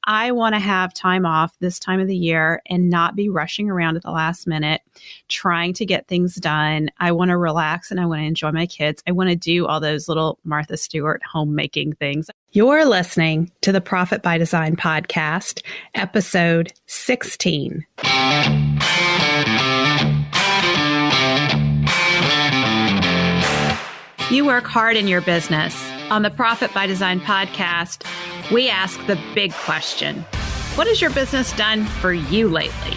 I want to have time off this time of the year and not be rushing around at the last minute, trying to get things done. I want to relax and I want to enjoy my kids. I want to do all those little Martha Stewart homemaking things. You're listening to the Profit by Design podcast, episode 16. You work hard in your business. On the Profit by Design podcast, we ask the big question: what has your business done for you lately?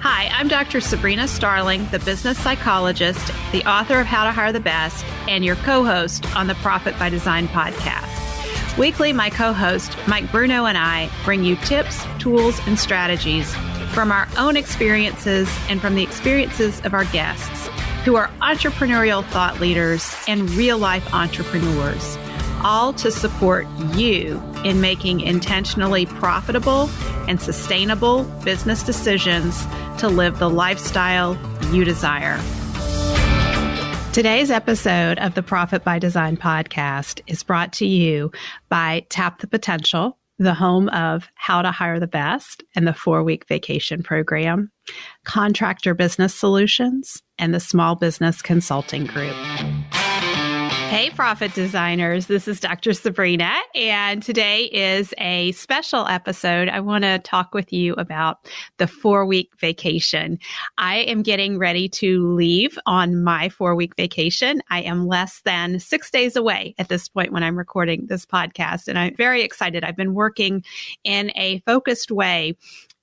Hi, I'm Dr. Sabrina Starling, the business psychologist, the author of How to Hire the Best, and your co-host on the Profit by Design podcast. Weekly, my co-host, Mike Bruno, and I bring you tips, tools, and strategies from our own experiences and from the experiences of our guests, who are entrepreneurial thought leaders and real-life entrepreneurs, all to support you in making intentionally profitable and sustainable business decisions to live the lifestyle you desire. Today's episode of the Profit by Design podcast is brought to you by Tap the Potential, the home of How to Hire the Best and the 4-week vacation program, Contractor Business Solutions, and the Small Business Consulting Group. Hey, Profit Designers, this is Dr. Sabrina, and today is a special episode. I want to talk with you about the 4-week vacation. I am getting ready to leave on my 4-week vacation. I am less than 6 days away at this point when I'm recording this podcast, and I'm very excited. I've been working in a focused way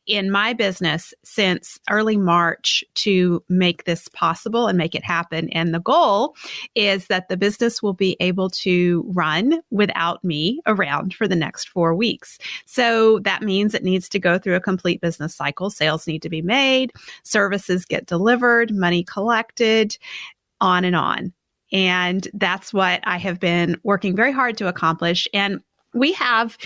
in my business since early March to make this possible and make it happen. And the goal is that the business will be able to run without me around for the next 4 weeks. So that means it needs to go through a complete business cycle. Sales need to be made, services get delivered, money collected, on and on. And that's what I have been working very hard to accomplish. And we have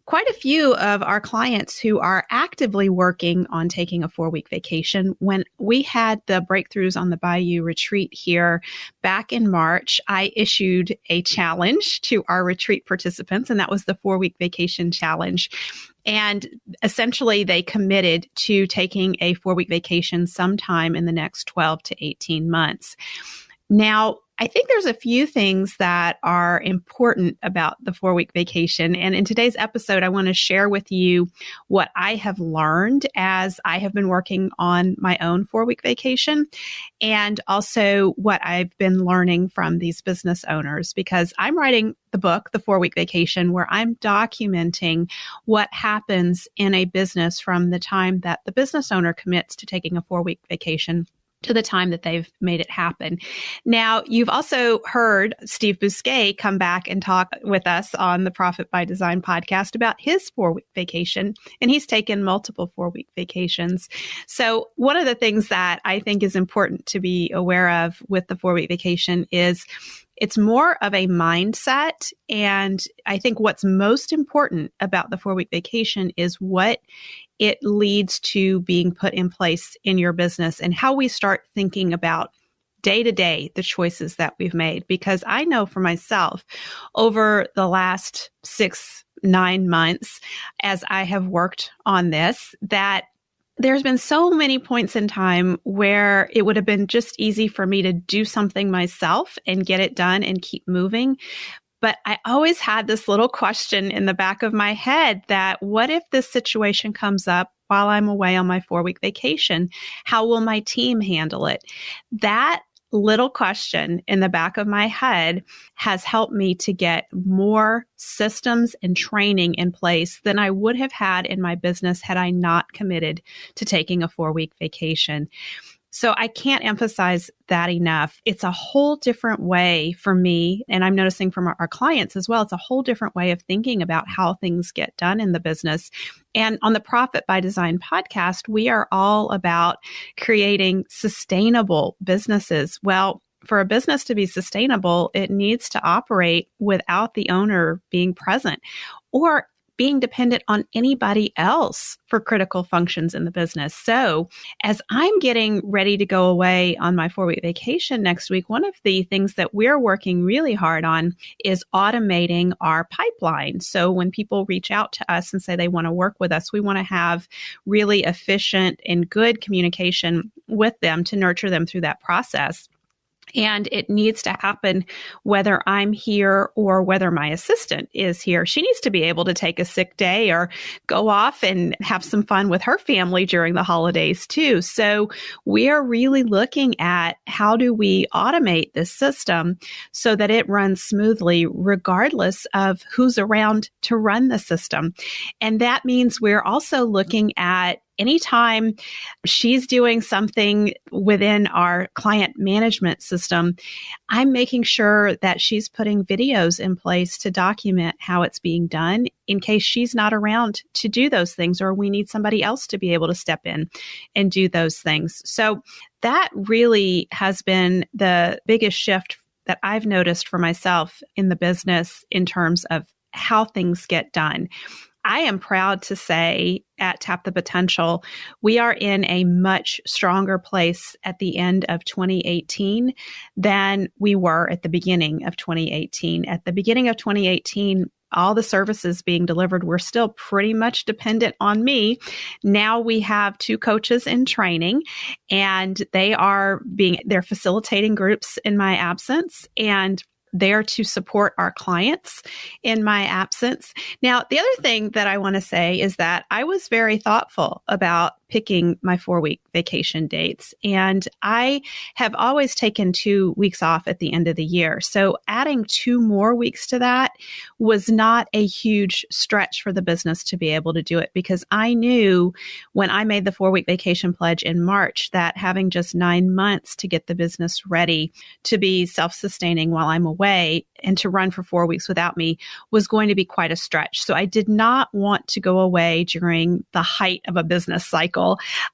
quite a few of our clients who are actively working on taking a 4-week vacation. When we had the Breakthroughs on the Bayou retreat here back in March, I issued a challenge to our retreat participants, and that was the 4-week vacation challenge. And essentially, they committed to taking a 4-week vacation sometime in the next 12 to 18 months. Now, I think there's a few things that are important about the 4-week vacation. And in today's episode, I want to share with you what I have learned as I have been working on my own 4-week vacation, and also what I've been learning from these business owners, because I'm writing the book, The 4-Week Vacation, where I'm documenting what happens in a business from the time that the business owner commits to taking a 4-week vacation to the time that they've made it happen. Now, you've also heard Steve Bousquet come back and talk with us on the Profit by Design podcast about his 4-week vacation, and he's taken multiple 4-week vacations. So one of the things that I think is important to be aware of with the 4-week vacation is it's more of a mindset. And I think what's most important about the 4-week vacation is what it leads to being put in place in your business and how we start thinking about day to day the choices that we've made. Because I know for myself, over the last 6-9 months, as I have worked on this, that there's been so many points in time where it would have been just easy for me to do something myself and get it done and keep moving. But I always had this little question in the back of my head that what if this situation comes up while I'm away on my 4-week vacation? How will my team handle it? That little question in the back of my head has helped me to get more systems and training in place than I would have had in my business had I not committed to taking a 4-week vacation. So I can't emphasize that enough. It's a whole different way for me, and I'm noticing from our clients as well, it's a whole different way of thinking about how things get done in the business. And on the Profit by Design podcast, we are all about creating sustainable businesses. Well, for a business to be sustainable, it needs to operate without the owner being present, or being dependent on anybody else for critical functions in the business. So as I'm getting ready to go away on my 4-week vacation next week, one of the things that we're working really hard on is automating our pipeline. So when people reach out to us and say they want to work with us, we want to have really efficient and good communication with them to nurture them through that process. And it needs to happen whether I'm here or whether my assistant is here. She needs to be able to take a sick day or go off and have some fun with her family during the holidays too. So we are really looking at how do we automate this system so that it runs smoothly regardless of who's around to run the system. And that means we're also looking at anytime she's doing something within our client management system, I'm making sure that she's putting videos in place to document how it's being done in case she's not around to do those things, or we need somebody else to be able to step in and do those things. So that really has been the biggest shift that I've noticed for myself in the business in terms of how things get done. I am proud to say at Tap the Potential, we are in a much stronger place at the end of 2018 than we were at the beginning of 2018. At the beginning of 2018, all the services being delivered were still pretty much dependent on me. Now we have 2 coaches in training, and they're facilitating groups in my absence and there to support our clients in my absence. Now, the other thing that I want to say is that I was very thoughtful about picking my 4-week vacation dates. And I have always taken 2 weeks off at the end of the year. So adding 2 more weeks to that was not a huge stretch for the business to be able to do it, because I knew when I made the 4-week vacation pledge in March that having just 9 months to get the business ready to be self-sustaining while I'm away and to run for 4 weeks without me was going to be quite a stretch. So I did not want to go away during the height of a business cycle.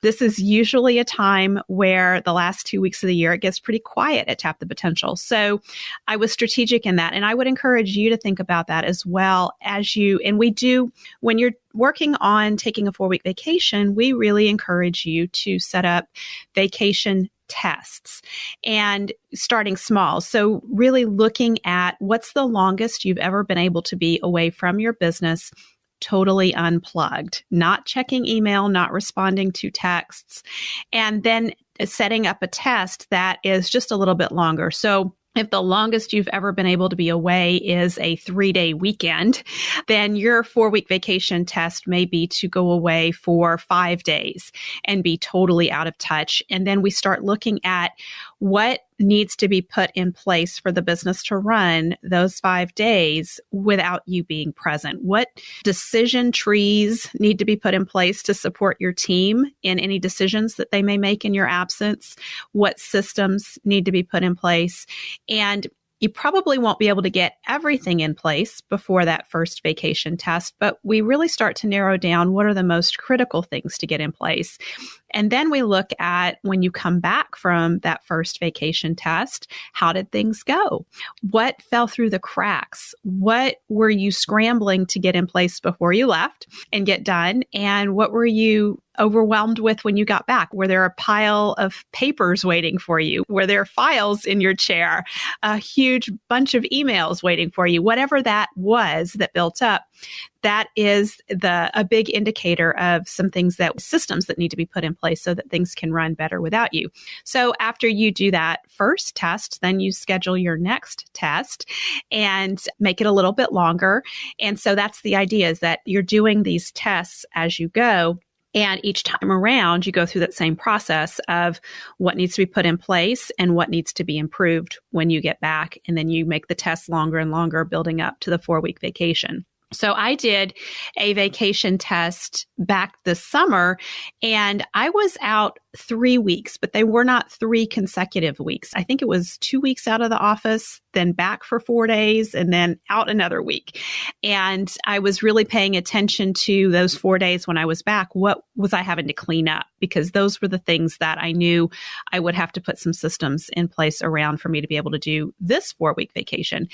This is usually a time where the last 2 weeks of the year, it gets pretty quiet at Tap the Potential. So I was strategic in that. And I would encourage you to think about that as well and we do, when you're working on taking a 4-week vacation, we really encourage you to set up vacation tests and starting small. So really looking at what's the longest you've ever been able to be away from your business totally unplugged, not checking email, not responding to texts, and then setting up a test that is just a little bit longer. So if the longest you've ever been able to be away is a 3-day weekend, then your 4-week vacation test may be to go away for 5 days and be totally out of touch. And then we start looking at what needs to be put in place for the business to run those 5 days without you being present. What decision trees need to be put in place to support your team in any decisions that they may make in your absence? What systems need to be put in place? And you probably won't be able to get everything in place before that first vacation test, but we really start to narrow down what are the most critical things to get in place. And then we look at when you come back from that first vacation test, how did things go? What fell through the cracks? What were you scrambling to get in place before you left and get done? And what were you overwhelmed with when you got back? Were there a pile of papers waiting for you? Were there files in your chair? A huge bunch of emails waiting for you? Whatever that was that built up, that is a big indicator of systems that need to be put in place so that things can run better without you. So after you do that first test, then you schedule your next test and make it a little bit longer. And so that's the idea, is that you're doing these tests as you go. And each time around, you go through that same process of what needs to be put in place and what needs to be improved when you get back. And then you make the tests longer and longer, building up to the 4-week vacation. So I did a vacation test back this summer, and I was out 3 weeks, but they were not 3 consecutive weeks. I think it was 2 weeks out of the office, then back for 4 days, and then out another week. And I was really paying attention to those 4 days when I was back. What was I having to clean up? Because those were the things that I knew I would have to put some systems in place around for me to be able to do this 4-week vacation.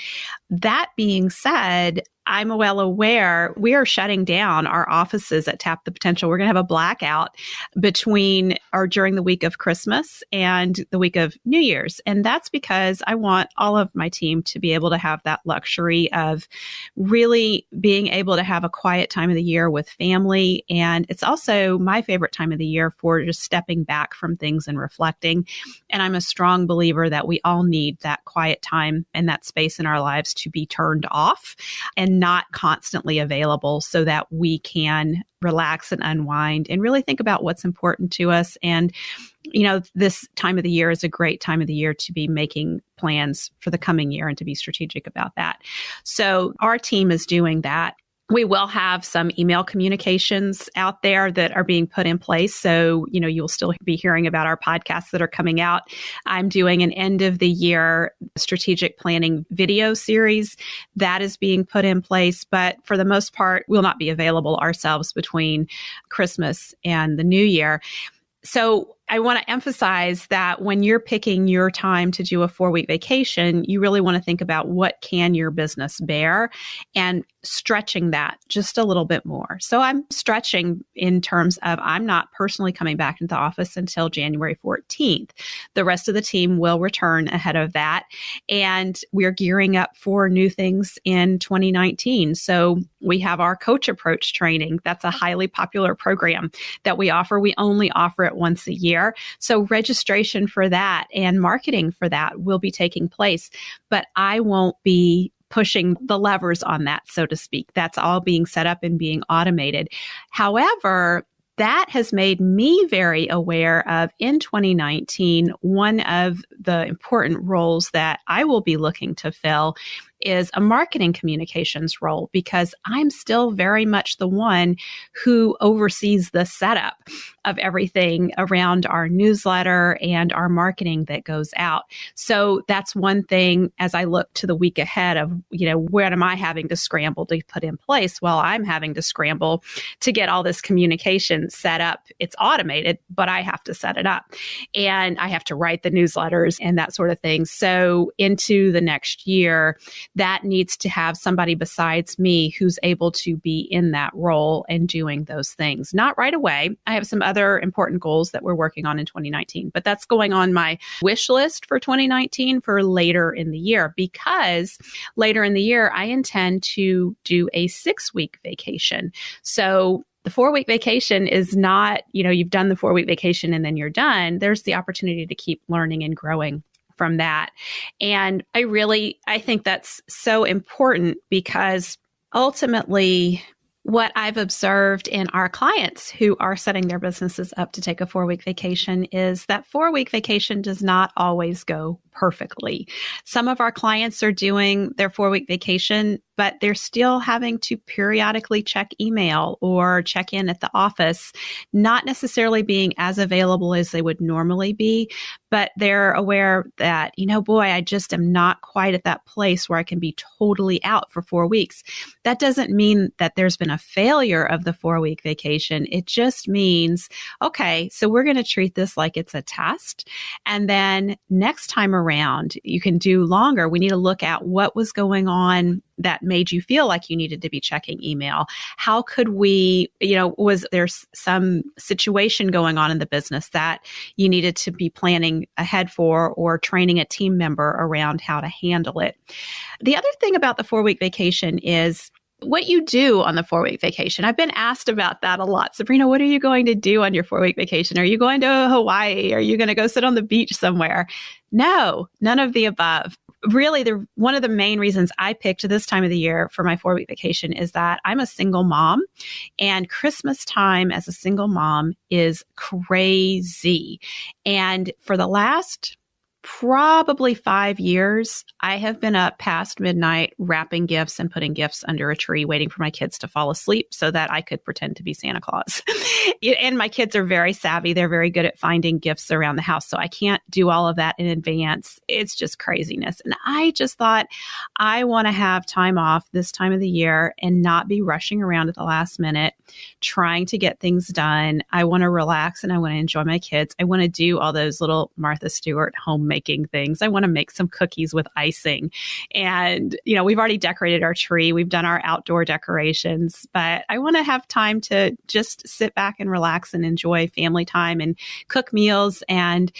That being said, I'm well aware we are shutting down our offices at Tap the Potential. We're going to have a blackout between or during the week of Christmas and the week of New Year's. And that's because I want all of my team to be able to have that luxury of really being able to have a quiet time of the year with family. And it's also my favorite time of the year for just stepping back from things and reflecting. And I'm a strong believer that we all need that quiet time and that space in our lives to be turned off and not constantly available so that we can relax and unwind and really think about what's important to us. And, this time of the year is a great time of the year to be making plans for the coming year and to be strategic about that. So our team is doing that. We will have some email communications out there that are being put in place. So, you'll still be hearing about our podcasts that are coming out. I'm doing an end of the year strategic planning video series that is being put in place. But for the most part, we'll not be available ourselves between Christmas and the New Year. So I want to emphasize that when you're picking your time to do a 4-week vacation, you really want to think about what can your business bear and stretching that just a little bit more. So I'm stretching in terms of I'm not personally coming back into the office until January 14th. The rest of the team will return ahead of that. And we're gearing up for new things in 2019. So we have our Coach Approach training. That's a highly popular program that we offer. We only offer it once a year. So registration for that and marketing for that will be taking place, but I won't be pushing the levers on that, so to speak. That's all being set up and being automated. However, that has made me very aware of in 2019, one of the important roles that I will be looking to fill is a marketing communications role, because I'm still very much the one who oversees the setup of everything around our newsletter and our marketing that goes out. So that's one thing as I look to the week ahead of, where am I having to scramble to put in place? Well, I'm having to scramble to get all this communication set up. It's automated, but I have to set it up and I have to write the newsletters and that sort of thing. So into the next year, that needs to have somebody besides me who's able to be in that role and doing those things. Not right away. I have some other important goals that we're working on in 2019, but that's going on my wish list for 2019 for later in the year, because later in the year, I intend to do a 6-week vacation. So the 4-week vacation is not, you've done the 4-week vacation and then you're done. There's the opportunity to keep learning and growing from that. And I think that's so important, because ultimately what I've observed in our clients who are setting their businesses up to take a 4-week vacation is that 4-week vacation does not always go perfectly. Some of our clients are doing their 4-week vacation, but they're still having to periodically check email or check in at the office, not necessarily being as available as they would normally be, but they're aware that, I just am not quite at that place where I can be totally out for 4 weeks. That doesn't mean that there's been a failure of the 4-week vacation. It just means, okay, so we're going to treat this like it's a test. And then next time around, you can do longer. We need to look at what was going on that made you feel like you needed to be checking email. How could we, was there some situation going on in the business that you needed to be planning ahead for, or training a team member around how to handle it? The other thing about the 4-week vacation is what you do on the 4-week vacation. I've been asked about that a lot. Sabrina, what are you going to do on your 4-week vacation? Are you going to Hawaii? Are you going to go sit on the beach somewhere? No, none of the above. Really, one of the main reasons I picked this time of the year for my 4-week vacation is that I'm a single mom, and Christmas time as a single mom is crazy. And for the last probably 5 years, I have been up past midnight wrapping gifts and putting gifts under a tree, waiting for my kids to fall asleep so that I could pretend to be Santa Claus. And my kids are very savvy. They're very good at finding gifts around the house. So I can't do all of that in advance. It's just craziness. And I just thought I want to have time off this time of the year and not be rushing around at the last minute, trying to get things done. I want to relax and I want to enjoy my kids. I want to do all those little Martha Stewart homemaking things. I want to make some cookies with icing. And, we've already decorated our tree. We've done our outdoor decorations, but I want to have time to just sit back and relax and enjoy family time and cook meals and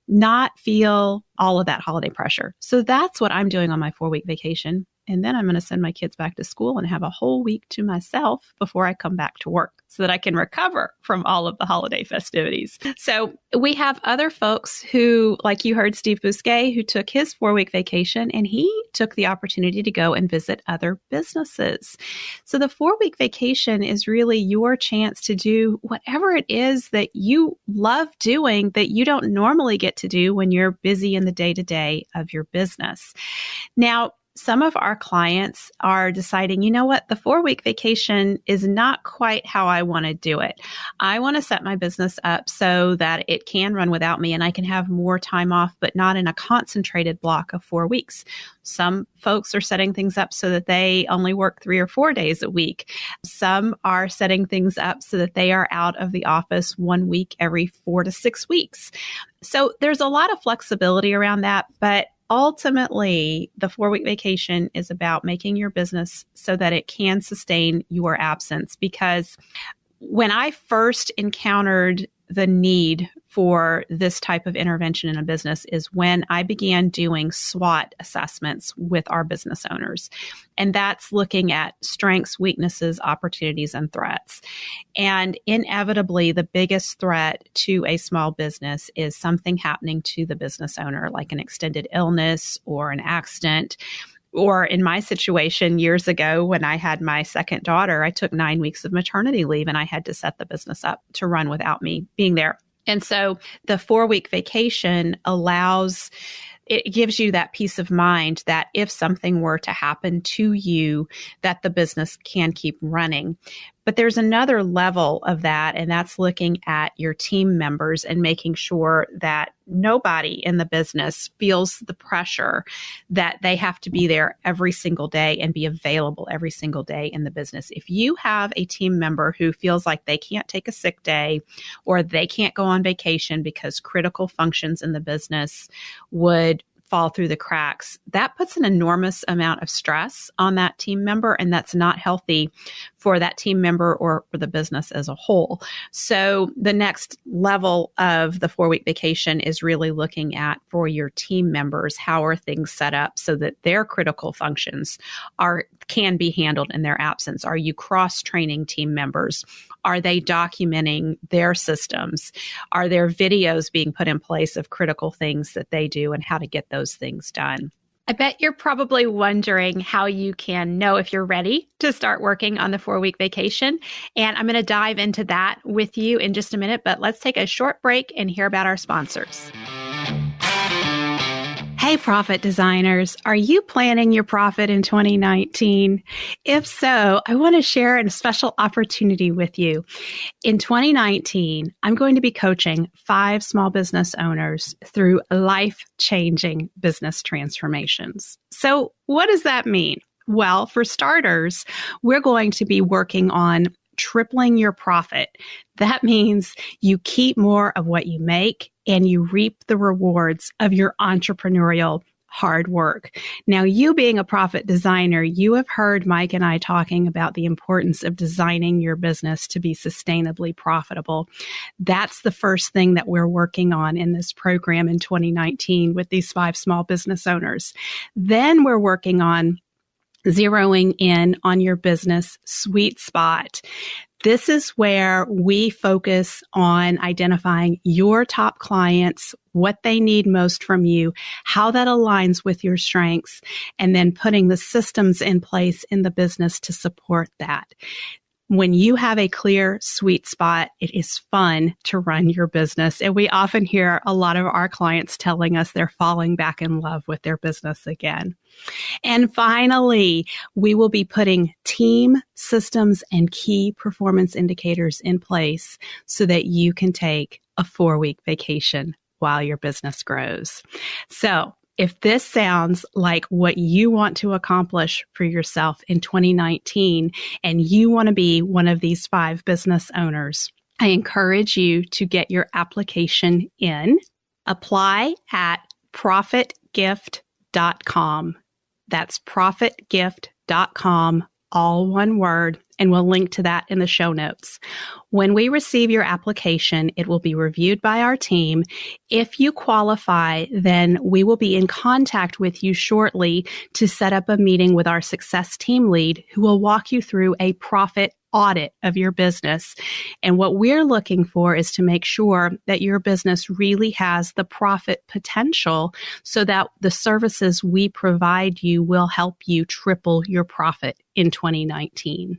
not feel all of that holiday pressure. So that's what I'm doing on my 4-week vacation. And then I'm going to send my kids back to school and have a whole week to myself before I come back to work so that I can recover from all of the holiday festivities. So we have other folks who, like you heard Steve Bousquet, who took his 4-week vacation and he took the opportunity to go and visit other businesses. So the 4-week vacation is really your chance to do whatever it is that you love doing that you don't normally get to do when you're busy in the day-to-day of your business. Now, some of our clients are deciding, you know what, the 4-week vacation is not quite how I want to do it. I want to set my business up so that it can run without me and I can have more time off, but not in a concentrated block of 4 weeks. Some folks are setting things up so that they only work 3 or 4 days a week. Some are setting things up so that they are out of the office 1 week every 4 to 6 weeks. So there's a lot of flexibility around that, but ultimately, the 4-week vacation is about making your business so that it can sustain your absence. Because when I first encountered the need for this type of intervention in a business is when I began doing SWOT assessments with our business owners. And that's looking at strengths, weaknesses, opportunities, and threats. And inevitably, the biggest threat to a small business is something happening to the business owner, like an extended illness or an accident. Or in my situation years ago, when I had my second daughter, I took 9 weeks of maternity leave and I had to set the business up to run without me being there. And so the 4-week vacation it gives you that peace of mind that if something were to happen to you, that the business can keep running. But there's another level of that, and that's looking at your team members and making sure that nobody in the business feels the pressure that they have to be there every single day and be available every single day in the business. If you have a team member who feels like they can't take a sick day or they can't go on vacation because critical functions in the business would fall through the cracks, that puts an enormous amount of stress on that team member, and that's not healthy for that team member or for the business as a whole. So the next level of the 4-week vacation is really looking at, for your team members, how are things set up so that their critical functions can be handled in their absence? Are you cross-training team members? Are they documenting their systems? Are there videos being put in place of critical things that they do and how to get those things done? I bet you're probably wondering how you can know if you're ready to start working on the 4-week vacation. And I'm going to dive into that with you in just a minute, but let's take a short break and hear about our sponsors. Hey, profit designers, are you planning your profit in 2019? If so, I want to share a special opportunity with you. In 2019, I'm going to be coaching 5 small business owners through life-changing business transformations. So what does that mean? Well, for starters, we're going to be working on tripling your profit. That means you keep more of what you make and you reap the rewards of your entrepreneurial hard work. Now, you being a profit designer, you have heard Mike and I talking about the importance of designing your business to be sustainably profitable. That's the first thing that we're working on in this program in 2019 with these 5 small business owners. Then we're working on zeroing in on your business sweet spot. This is where we focus on identifying your top clients, what they need most from you, how that aligns with your strengths, and then putting the systems in place in the business to support that. When you have a clear sweet spot, it is fun to run your business. And we often hear a lot of our clients telling us they're falling back in love with their business again. And finally, we will be putting team systems and key performance indicators in place so that you can take a 4-week vacation while your business grows. So, if this sounds like what you want to accomplish for yourself in 2019 and you want to be one of these 5 business owners, I encourage you to get your application in. Apply at profitgift.com. That's profitgift.com, all one word, and we'll link to that in the show notes. When we receive your application, it will be reviewed by our team. If you qualify, then we will be in contact with you shortly to set up a meeting with our success team lead who will walk you through a profit audit of your business. And what we're looking for is to make sure that your business really has the profit potential so that the services we provide you will help you triple your profit in 2019.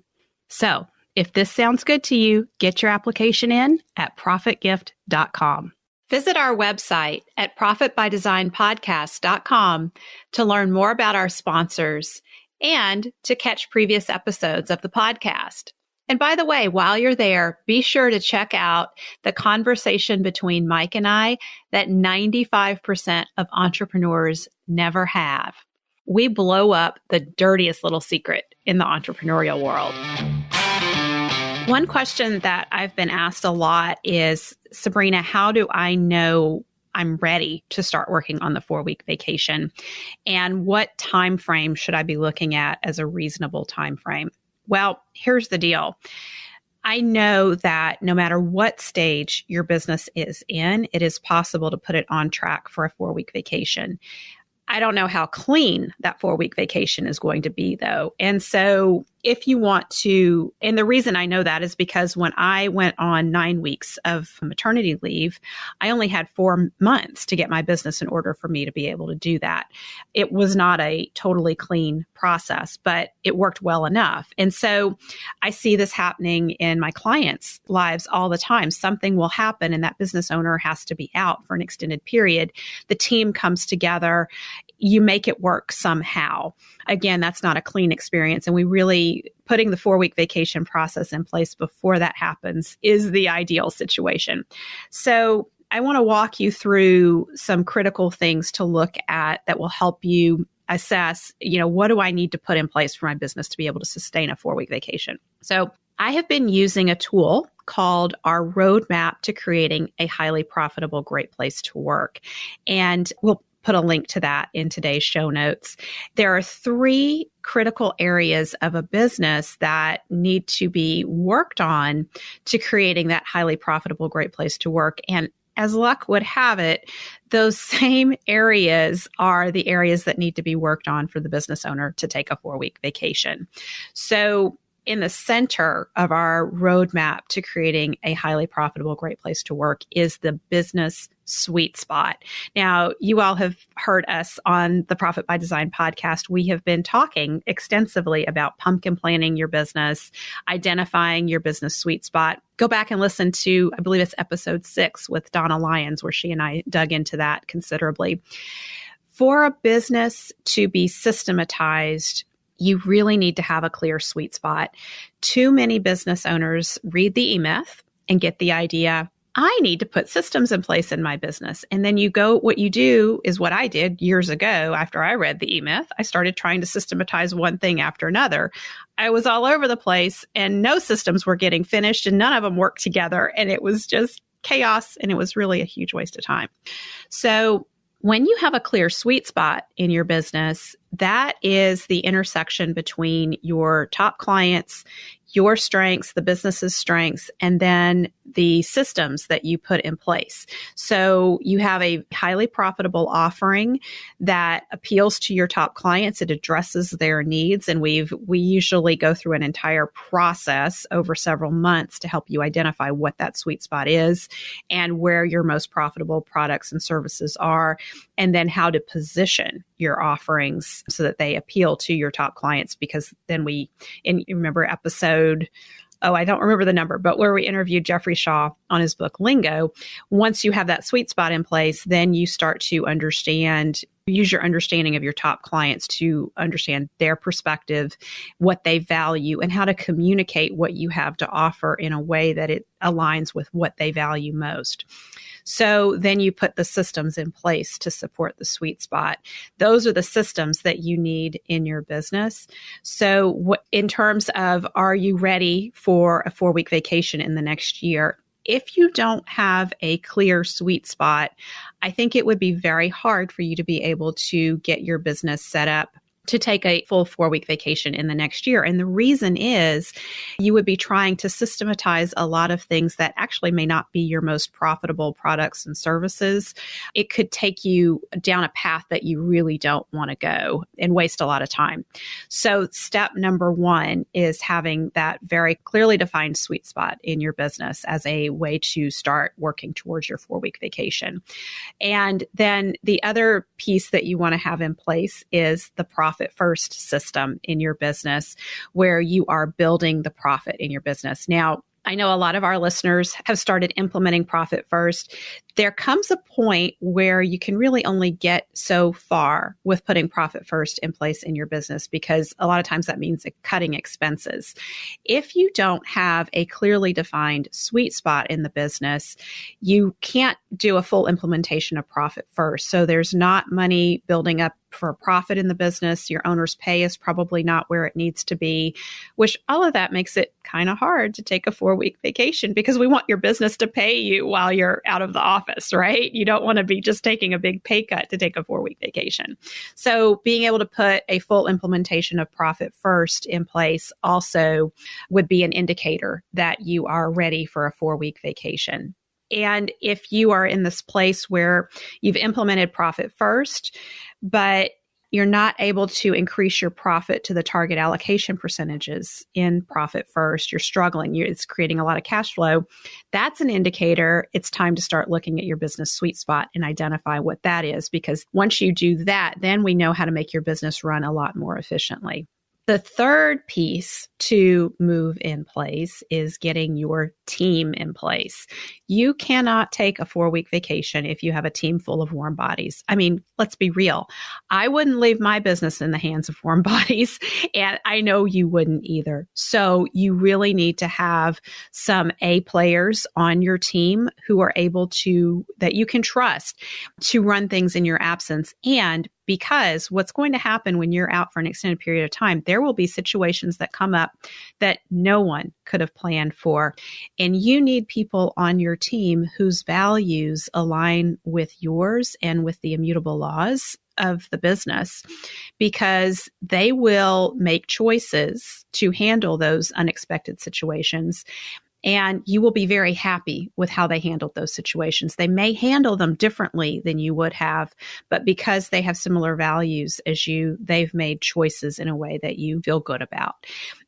So if this sounds good to you, get your application in at profitgift.com. Visit our website at profitbydesignpodcast.com to learn more about our sponsors and to catch previous episodes of the podcast. And by the way, while you're there, be sure to check out the conversation between Mike and I that 95% of entrepreneurs never have. We blow up the dirtiest little secret in the entrepreneurial world. One question that I've been asked a lot is, Sabrina, how do I know I'm ready to start working on the 4-week vacation? And what time frame should I be looking at as a reasonable time frame? Well, here's the deal. I know that no matter what stage your business is in, it is possible to put it on track for a 4-week vacation. I don't know how clean that 4-week vacation is going to be, though. And so if you want to, and the reason I know that is because when I went on 9 weeks of maternity leave, I only had 4 months to get my business in order for me to be able to do that. It was not a totally clean process, but it worked well enough. And so I see this happening in my clients' lives all the time. Something will happen and that business owner has to be out for an extended period. The team comes together. You make it work somehow. Again, that's not a clean experience. And we really, putting the 4-week vacation process in place before that happens is the ideal situation. So I want to walk you through some critical things to look at that will help you assess, what do I need to put in place for my business to be able to sustain a 4-week vacation? So I have been using a tool called our roadmap to creating a highly profitable, great place to work. And we'll put a link to that in today's show notes. There are 3 critical areas of a business that need to be worked on to creating that highly profitable, great place to work. And as luck would have it, those same areas are the areas that need to be worked on for the business owner to take a 4-week vacation. So in the center of our roadmap to creating a highly profitable, great place to work is the business sweet spot. Now, you all have heard us on the Profit by Design podcast. We have been talking extensively about pumpkin planning your business, identifying your business sweet spot. Go back and listen to, I believe it's episode 6 with Donna Lyons, where she and I dug into that considerably. For a business to be systematized, you really need to have a clear sweet spot. Too many business owners read the E-Myth and get the idea, I need to put systems in place in my business. And then what you do is what I did years ago after I read the E-Myth. I started trying to systematize one thing after another. I was all over the place and no systems were getting finished and none of them worked together. And it was just chaos and it was really a huge waste of time. So when you have a clear sweet spot in your business, that is the intersection between your top clients, your strengths, the business's strengths, and then the systems that you put in place. So you have a highly profitable offering that appeals to your top clients. It addresses their needs. And we usually go through an entire process over several months to help you identify what that sweet spot is and where your most profitable products and services are, and then how to position your offerings so that they appeal to your top clients. Because then you remember episode I don't remember the number, but where we interviewed Jeffrey Shaw on his book Lingo. Once you have that sweet spot in place, then you start to use your understanding of your top clients to understand their perspective, what they value, and how to communicate what you have to offer in a way that it aligns with what they value most. So then you put the systems in place to support the sweet spot. Those are the systems that you need in your business. So in terms of, are you ready for a 4-week vacation in the next year? If you don't have a clear sweet spot, I think it would be very hard for you to be able to get your business set up to take a full 4-week vacation in the next year. And the reason is you would be trying to systematize a lot of things that actually may not be your most profitable products and services. It could take you down a path that you really don't want to go and waste a lot of time. So step number 1 is having that very clearly defined sweet spot in your business as a way to start working towards your 4-week vacation. And then the other piece that you want to have in place is the profit first system in your business, where you are building the profit in your business. Now, I know a lot of our listeners have started implementing profit first. There comes a point where you can really only get so far with putting profit first in place in your business, because a lot of times that means cutting expenses. If you don't have a clearly defined sweet spot in the business, you can't do a full implementation of profit first. So there's not money building up for profit in the business. Your owner's pay is probably not where it needs to be, which all of that makes it kind of hard to take a 4-week vacation, because we want your business to pay you while you're out of the office, right? You don't want to be just taking a big pay cut to take a 4-week vacation. So being able to put a full implementation of profit first in place also would be an indicator that you are ready for a 4-week vacation. And if you are in this place where you've implemented profit first, but you're not able to increase your profit to the target allocation percentages in profit first, you're struggling, it's creating a lot of cash flow, that's an indicator it's time to start looking at your business sweet spot and identify what that is. Because once you do that, then we know how to make your business run a lot more efficiently. The third piece to move in place is getting your team in place. You cannot take a 4-week vacation if you have a team full of warm bodies. I mean, let's be real. I wouldn't leave my business in the hands of warm bodies, and I know you wouldn't either. So you really need to have some A players on your team who are able to, that you can trust to run things in your absence. And because what's going to happen when you're out for an extended period of time, there will be situations that come up that no one could have planned for. And you need people on your team whose values align with yours and with the immutable laws of the business, because they will make choices to handle those unexpected situations. And you will be very happy with how they handled those situations. They may handle them differently than you would have, but because they have similar values as you, they've made choices in a way that you feel good about.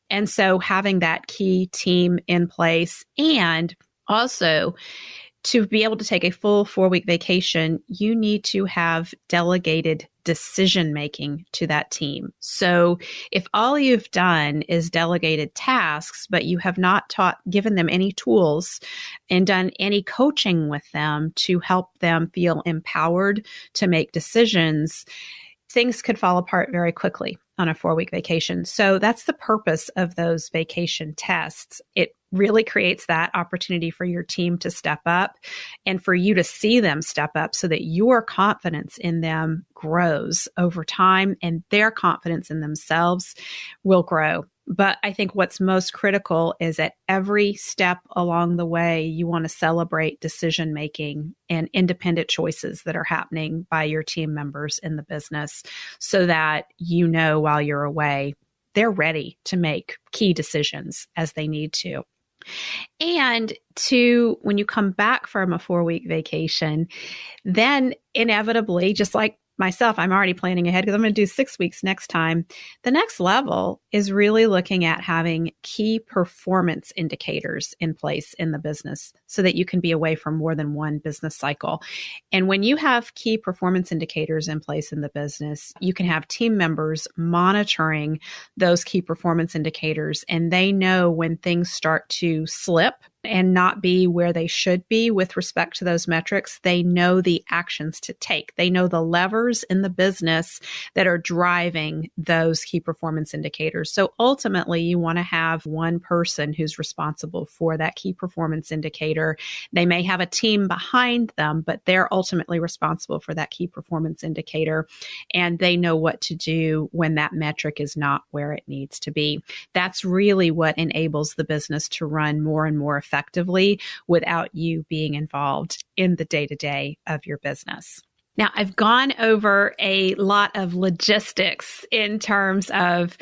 And so having that key team in place, and also to be able to take a full 4-week vacation, you need to have delegated decision-making to that team. So if all you've done is delegated tasks, but you have not given them any tools and done any coaching with them to help them feel empowered to make decisions, things could fall apart very quickly on a 4-week vacation. So that's the purpose of those vacation tests. It really creates that opportunity for your team to step up and for you to see them step up so that your confidence in them grows over time and their confidence in themselves will grow. But I think what's most critical is at every step along the way, you want to celebrate decision-making and independent choices that are happening by your team members in the business, so that you know while you're away, they're ready to make key decisions as they need to. And when you come back from a 4-week vacation, then inevitably, just like myself, I'm already planning ahead because I'm going to do 6 weeks next time. The next level is really looking at having key performance indicators in place in the business so that you can be away from more than one business cycle. And when you have key performance indicators in place in the business, you can have team members monitoring those key performance indicators, and they know when things start to slip and not be where they should be with respect to those metrics. They know the actions to take. They know the levers in the business that are driving those key performance indicators. So ultimately, you want to have one person who's responsible for that key performance indicator. They may have a team behind them, but they're ultimately responsible for that key performance indicator. And they know what to do when that metric is not where it needs to be. That's really what enables the business to run more and more effectively without you being involved in the day-to-day of your business. Now, I've gone over a lot of logistics in terms of,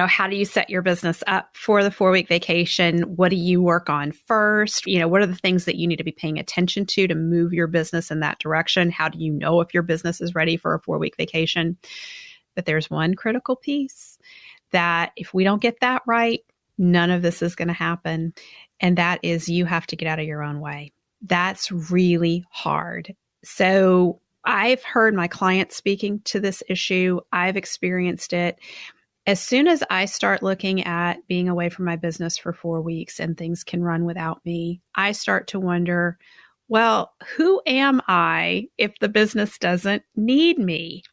how do you set your business up for the 4-week vacation? What do you work on first? What are the things that you need to be paying attention to move your business in that direction? How do you know if your business is ready for a 4-week vacation? But there's one critical piece that if we don't get that right, none of this is going to happen. And that is you have to get out of your own way. That's really hard. So I've heard my clients speaking to this issue. I've experienced it. As soon as I start looking at being away from my business for 4 weeks and things can run without me, I start to wonder, well, who am I if the business doesn't need me?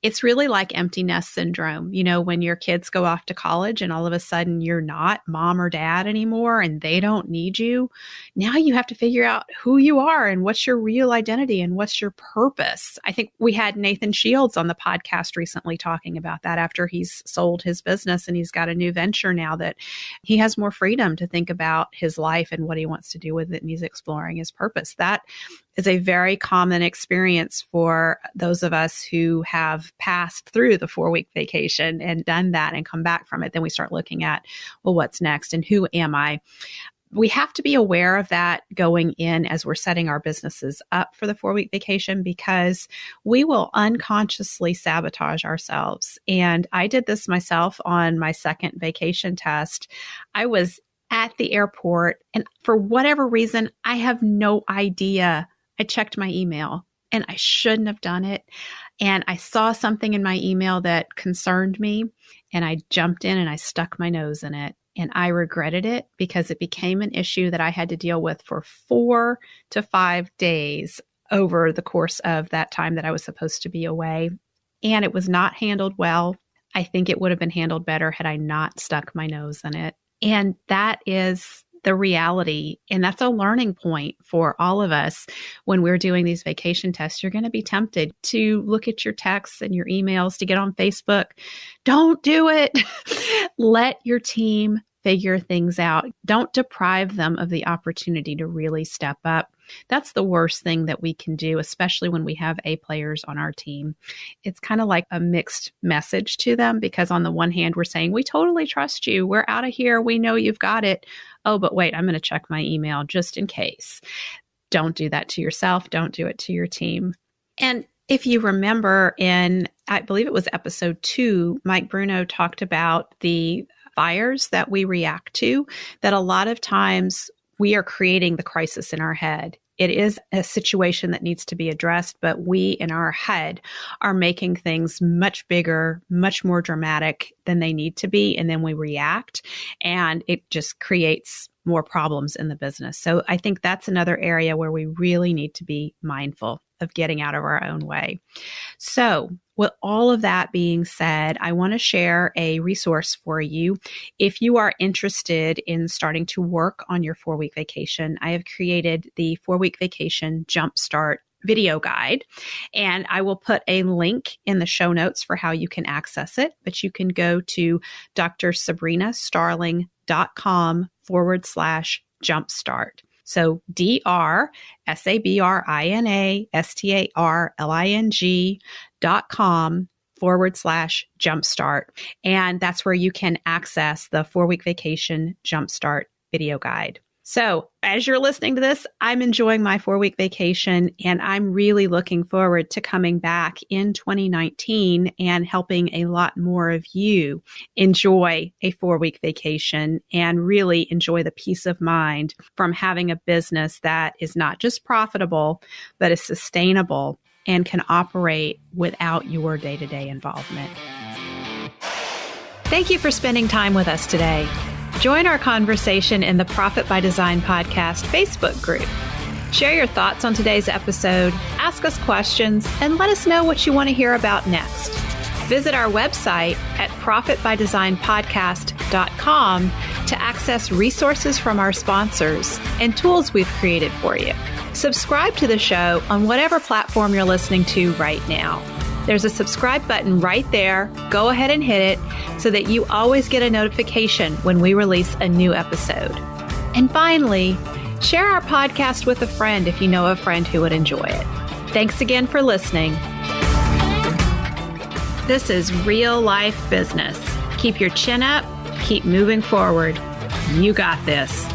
It's really like empty nest syndrome. When your kids go off to college and all of a sudden you're not mom or dad anymore and they don't need you. Now you have to figure out who you are and what's your real identity and what's your purpose. I think we had Nathan Shields on the podcast recently talking about that after he's sold his business and he's got a new venture now that he has more freedom to think about his life and what he wants to do with it. And he's exploring his purpose. That is a very common experience for those of us who have passed through the 4-week vacation and done that and come back from it. Then we start looking at, well, what's next and who am I? We have to be aware of that going in as we're setting our businesses up for the 4-week vacation because we will unconsciously sabotage ourselves. And I did this myself on my second vacation test. I was at the airport and for whatever reason, I have no idea. I checked my email and I shouldn't have done it. And I saw something in my email that concerned me and I jumped in and I stuck my nose in it. And I regretted it because it became an issue that I had to deal with for 4 to 5 days over the course of that time that I was supposed to be away. And it was not handled well. I think it would have been handled better had I not stuck my nose in it. And that is the reality. And that's a learning point for all of us when we're doing these vacation tests. You're going to be tempted to look at your texts and your emails, to get on Facebook. Don't do it. Let your team figure things out. Don't deprive them of the opportunity to really step up. That's the worst thing that we can do, especially when we have A players on our team. It's kind of like a mixed message to them because on the one hand, we're saying, we totally trust you. We're out of here. We know you've got it. Oh, but wait, I'm going to check my email just in case. Don't do that to yourself. Don't do it to your team. And if you remember in, I believe it was episode 2, Mike Bruno talked about the fires that we react to, that a lot of times we are creating the crisis in our head. It is a situation that needs to be addressed, but we in our head are making things much bigger, much more dramatic than they need to be. And then we react and it just creates more problems in the business. So I think that's another area where we really need to be mindful of getting out of our own way. So with all of that being said, I want to share a resource for you. If you are interested in starting to work on your 4-week vacation, I have created the 4-week vacation jumpstart video guide, and I will put a link in the show notes for how you can access it, but you can go to drsabrinastarling.com/jumpstart. So drsabrinastarling.com/jumpstart. And that's where you can access the 4-week vacation jumpstart video guide. So as you're listening to this, I'm enjoying my 4-week vacation, and I'm really looking forward to coming back in 2019 and helping a lot more of you enjoy a 4-week vacation and really enjoy the peace of mind from having a business that is not just profitable, but is sustainable and can operate without your day-to-day involvement. Thank you for spending time with us today. Join our conversation in the Profit by Design podcast Facebook group. Share your thoughts on today's episode, ask us questions, and let us know what you want to hear about next. Visit our website at profitbydesignpodcast.com to access resources from our sponsors and tools we've created for you. Subscribe to the show on whatever platform you're listening to right now. There's a subscribe button right there. Go ahead and hit it so that you always get a notification when we release a new episode. And finally, share our podcast with a friend if you know a friend who would enjoy it. Thanks again for listening. This is real life business. Keep your chin up, keep moving forward. You got this.